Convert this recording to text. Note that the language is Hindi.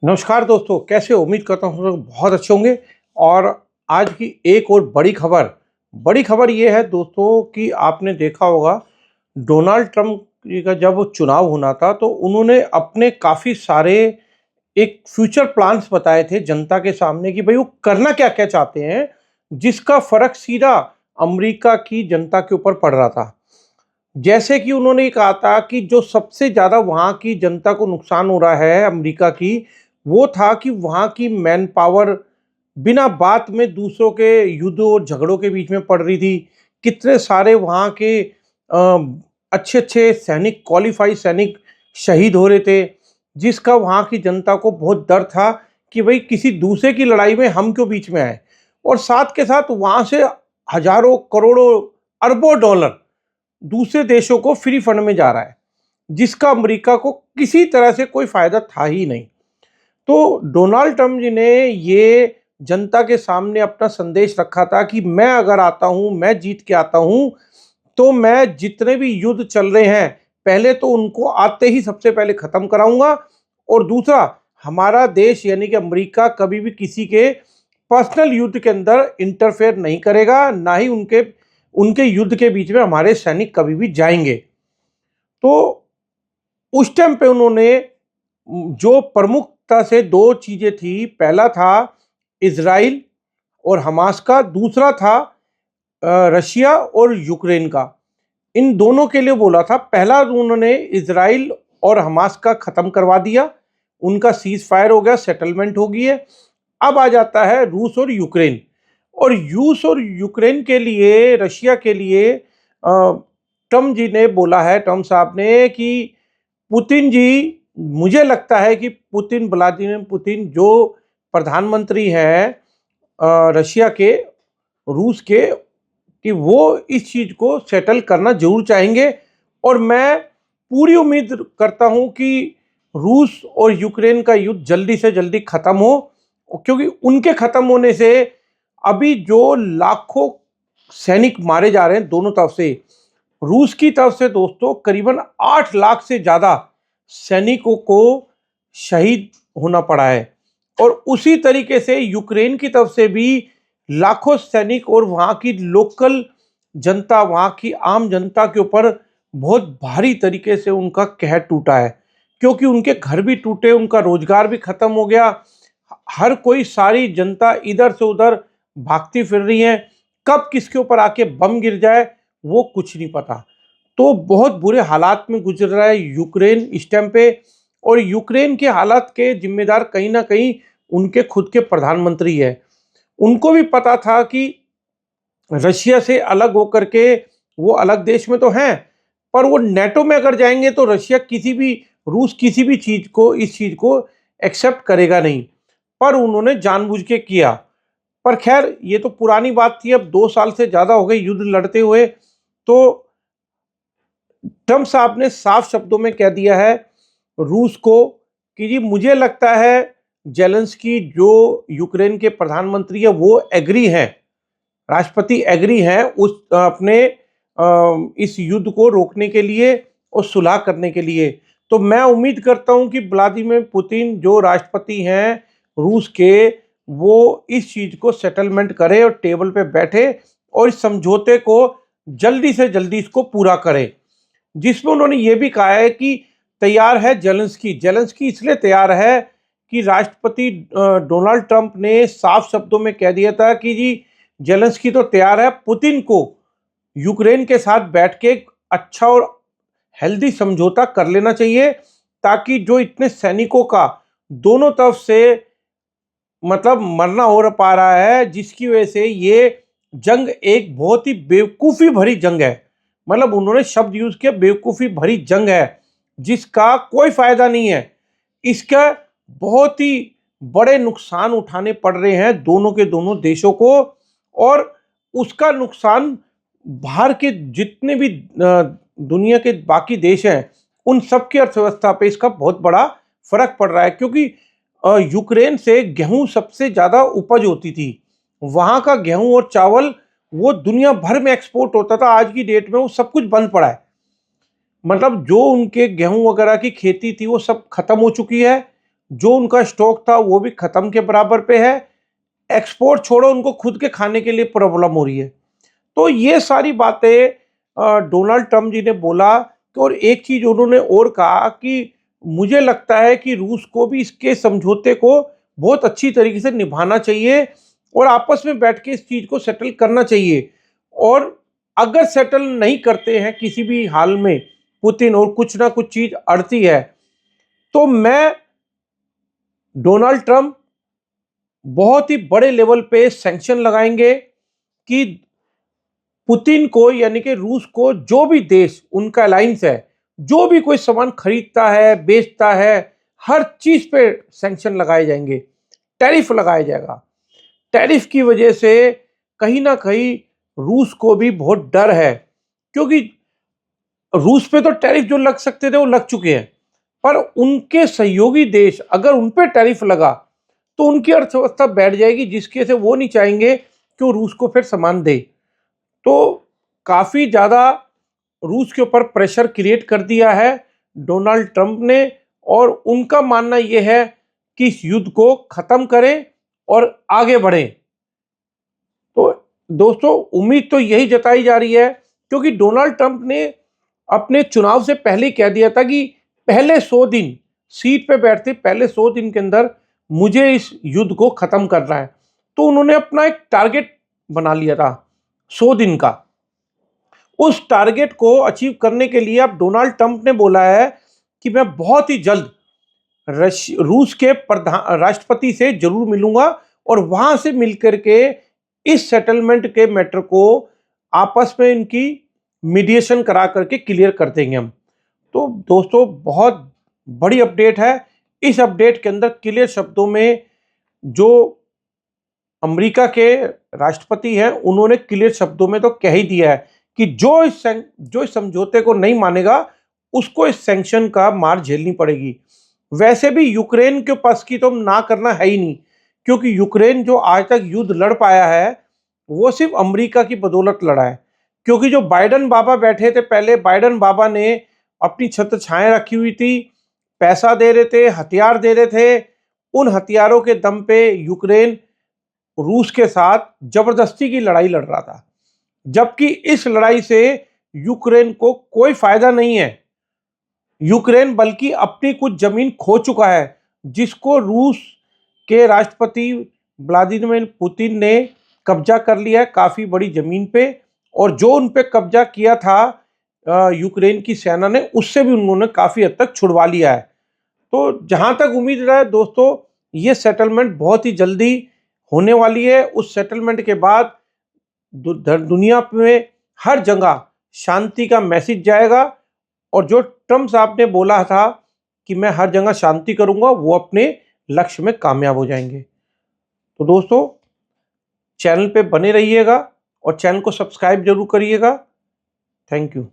नमस्कार दोस्तों, कैसे हो? उम्मीद करता हूँ सब लोग बहुत अच्छे होंगे। और आज की एक और बड़ी खबर ये है दोस्तों कि आपने देखा होगा डोनाल्ड ट्रंप जी का जब चुनाव होना था तो उन्होंने अपने काफ़ी सारे एक फ्यूचर प्लान्स बताए थे जनता के सामने कि भाई वो करना क्या-क्या चाहते हैं, जिसका फ़र्क सीधा अमेरिका की जनता के ऊपर पड़ रहा था। जैसे कि उन्होंने कहा था कि जो सबसे ज़्यादा वहाँ की जनता को नुकसान हो रहा है अमेरिका की, वो था कि वहाँ की मैन पावर बिना बात में दूसरों के युद्धों और झगड़ों के बीच में पड़ रही थी। कितने सारे वहाँ के अच्छे-अच्छे सैनिक, क्वालिफ़ाइड सैनिक शहीद हो रहे थे, जिसका वहाँ की जनता को बहुत डर था कि भई किसी दूसरे की लड़ाई में हम क्यों बीच में आएँ? और साथ के साथ वहाँ से हज़ारों, करोड़ों, अरबों डॉलर दूसरे देशों को फ्री फंड में जा रहा है, जिसका अमेरिका को किसी तरह से कोई फ़ायदा था ही नहीं। तो डोनाल्ड ट्रंप जी ने ये जनता के सामने अपना संदेश रखा था कि मैं अगर आता हूँ, मैं जीत के आता हूँ, तो मैं जितने भी युद्ध चल रहे हैं, पहले तो उनको आते ही सबसे पहले ख़त्म कराऊँगा और दूसरा हमारा देश यानी कि अमेरिका कभी भी किसी के पर्सनल युद्ध के अंदर इंटरफेयर नहीं करेगा, ना ही उनके उनके युद्ध के बीच में हमारे सैनिक कभी भी जाएँगे। तो उस टाइम पे उन्होंने जो प्रमुखता से 2 चीज़ें थी, पहला था इज़राइल और हमास का, दूसरा था रशिया और यूक्रेन का। इन दोनों के लिए बोला था। पहला उन्होंने इज़राइल और हमास का ख़त्म करवा दिया, उनका सीज़ फायर हो गया, सेटलमेंट हो गई है। अब आ जाता है रूस और यूक्रेन। और रूस और यूक्रेन के लिए, रशिया के लिए ट्रम्प जी ने बोला है, ट्रम्प साहब ने कि पुतिन जी, मुझे लगता है कि व्लादिमीर पुतिन जो प्रधानमंत्री हैं रशिया के, रूस के, कि वो इस चीज़ को सेटल करना ज़रूर चाहेंगे। और मैं पूरी उम्मीद करता हूँ कि रूस और यूक्रेन का युद्ध जल्दी से जल्दी ख़त्म हो, क्योंकि उनके ख़त्म होने से अभी जो लाखों सैनिक मारे जा रहे हैं दोनों तरफ से, रूस की तरफ से दोस्तों करीबन 8 लाख से ज़्यादा सैनिकों को शहीद होना पड़ा है। और उसी तरीके से यूक्रेन की तरफ से भी लाखों सैनिक और वहाँ की लोकल जनता, वहाँ की आम जनता के ऊपर बहुत भारी तरीके से उनका कहर टूटा है, क्योंकि उनके घर भी टूटे, उनका रोजगार भी खत्म हो गया। हर कोई, सारी जनता इधर से उधर भागती फिर रही है, कब किसके ऊपर आके बम गिर जाए वो कुछ नहीं पता। तो बहुत बुरे हालात में गुजर रहा है यूक्रेन इस टाइम पे। और यूक्रेन के हालात के जिम्मेदार कहीं ना कहीं उनके खुद के प्रधानमंत्री है। उनको भी पता था कि रशिया से अलग होकर के वो अलग देश में तो हैं, पर वो नेटो में अगर जाएंगे तो रशिया किसी भी, रूस किसी भी चीज़ को, इस चीज़ को एक्सेप्ट करेगा नहीं। पर उन्होंने जानबूझ के किया। पर खैर ये तो पुरानी बात थी, अब 2 साल से ज़्यादा हो गए युद्ध लड़ते हुए। तो ट्रम्प साहब ने साफ शब्दों में कह दिया है रूस को कि जी मुझे लगता है जेलेंस्की जो यूक्रेन के प्रधानमंत्री है वो एग्री हैं, राष्ट्रपति एग्री हैं उस अपने इस युद्ध को रोकने के लिए और सुलह करने के लिए। तो मैं उम्मीद करता हूं कि व्लादिमीर पुतिन जो राष्ट्रपति हैं रूस के, वो इस चीज़ को सेटलमेंट करे और टेबल पे बैठे और इस समझौते को जल्दी से जल्दी इसको पूरा करे। जिसमें उन्होंने ये भी कहा है कि तैयार है जेलेंस्की। जेलेंस्की इसलिए तैयार है कि राष्ट्रपति डोनाल्ड ट्रंप ने साफ शब्दों में कह दिया था कि जी जेलेंस्की तो तैयार है, पुतिन को यूक्रेन के साथ बैठ के एक अच्छा और हेल्दी समझौता कर लेना चाहिए, ताकि जो इतने सैनिकों का दोनों तरफ से मतलब मरना हो पा रहा है, जिसकी वजह से ये जंग एक बहुत ही बेवकूफ़ी भरी जंग है। मतलब उन्होंने शब्द यूज़ किया, बेवकूफ़ी भरी जंग है, जिसका कोई फ़ायदा नहीं है। इसका बहुत ही बड़े नुकसान उठाने पड़ रहे हैं दोनों के दोनों देशों को। और उसका नुकसान बाहर के जितने भी दुनिया के बाकी देश हैं, उन सब की अर्थव्यवस्था पे इसका बहुत बड़ा फ़र्क पड़ रहा है, क्योंकि यूक्रेन से गेहूँ सबसे ज़्यादा उपज होती थी। वहाँ का गेहूँ और चावल वो दुनिया भर में एक्सपोर्ट होता था। आज की डेट में वो सब कुछ बंद पड़ा है। मतलब जो उनके गेहूँ वगैरह की खेती थी वो सब खत्म हो चुकी है। जो उनका स्टॉक था वो भी ख़त्म के बराबर पे है। एक्सपोर्ट छोड़ो, उनको खुद के खाने के लिए प्रॉब्लम हो रही है। तो ये सारी बातें डोनाल्ड ट्रंप जी ने बोला। और एक चीज़ उन्होंने और कहा कि मुझे लगता है कि रूस को भी इसके समझौते को बहुत अच्छी तरीके से निभाना चाहिए और आपस में बैठ के इस चीज़ को सेटल करना चाहिए। और अगर सेटल नहीं करते हैं किसी भी हाल में पुतिन और कुछ ना कुछ चीज़ अड़ती है, तो मैं डोनाल्ड ट्रंप बहुत ही बड़े लेवल पे सैंक्शन लगाएंगे कि पुतिन को यानी कि रूस को जो भी देश उनका अलायंस है, जो भी कोई सामान खरीदता है, बेचता है, हर चीज पे सैंक्शन लगाए जाएंगे, टैरिफ लगाया जाएगा। टैरिफ की वजह से कहीं ना कहीं रूस को भी बहुत डर है, क्योंकि रूस पे तो टैरिफ जो लग सकते थे वो लग चुके हैं, पर उनके सहयोगी देश अगर उन पे टैरिफ लगा तो उनकी अर्थव्यवस्था बैठ जाएगी, जिसके से वो नहीं चाहेंगे कि वो रूस को फिर सामान दे। तो काफ़ी ज़्यादा रूस के ऊपर प्रेशर क्रिएट कर दिया है डोनाल्ड ट्रंप ने, और उनका मानना यह है कि इस युद्ध को ख़त्म करें और आगे बढ़ें। तो दोस्तों, उम्मीद तो यही जताई जा रही है, क्योंकि डोनाल्ड ट्रंप ने अपने चुनाव से पहले ही कह दिया था कि पहले 100 दिन सीट पे बैठते पहले 100 दिन के अंदर मुझे इस युद्ध को ख़त्म करना है। तो उन्होंने अपना एक टारगेट बना लिया था 100 दिन का। उस टारगेट को अचीव करने के लिए अब डोनाल्ड ट्रंप ने बोला है कि मैं बहुत ही जल्द रूस के प्रधान राष्ट्रपति से जरूर मिलूंगा और वहां से मिलकर के इस सेटलमेंट के मैटर को आपस में इनकी मीडिएशन करा करके क्लियर कर देंगे हम। तो दोस्तों, बहुत बड़ी अपडेट है। इस अपडेट के अंदर क्लियर शब्दों में जो अमेरिका के राष्ट्रपति हैं उन्होंने क्लियर शब्दों में तो कह ही दिया है कि जो इस समझौते को नहीं मानेगा उसको इस सैंक्शन का मार झेलनी पड़ेगी। वैसे भी यूक्रेन के पास की तो ना करना है ही नहीं, क्योंकि यूक्रेन जो आज तक युद्ध लड़ पाया है वो सिर्फ अमेरिका की बदौलत लड़ा है। क्योंकि जो बाइडन बाबा बैठे थे पहले, बाइडन बाबा ने अपनी छत्र छाया रखी हुई थी, पैसा दे रहे थे, हथियार दे रहे थे। उन हथियारों के दम पे यूक्रेन रूस के साथ जबरदस्ती की लड़ाई लड़ रहा था, जबकि इस लड़ाई से यूक्रेन को कोई फायदा नहीं है। यूक्रेन बल्कि अपनी कुछ जमीन खो चुका है, जिसको रूस के राष्ट्रपति व्लादिमीर पुतिन ने कब्जा कर लिया है काफी बड़ी जमीन पे। और जो उन पे कब्जा किया था यूक्रेन की सेना ने, उससे भी उन्होंने काफी हद तक छुड़वा लिया है। तो जहां तक उम्मीद रहा है दोस्तों, ये सेटलमेंट बहुत ही जल्दी होने वाली है। उस सेटलमेंट के बाद दुनिया में हर जगह शांति का मैसेज जाएगा, और जो ट्रम्प साहब ने बोला था कि मैं हर जगह शांति करूंगा, वो अपने लक्ष्य में कामयाब हो जाएंगे। तो दोस्तों, चैनल पे बने रहिएगा और चैनल को सब्सक्राइब जरूर करिएगा। Thank you.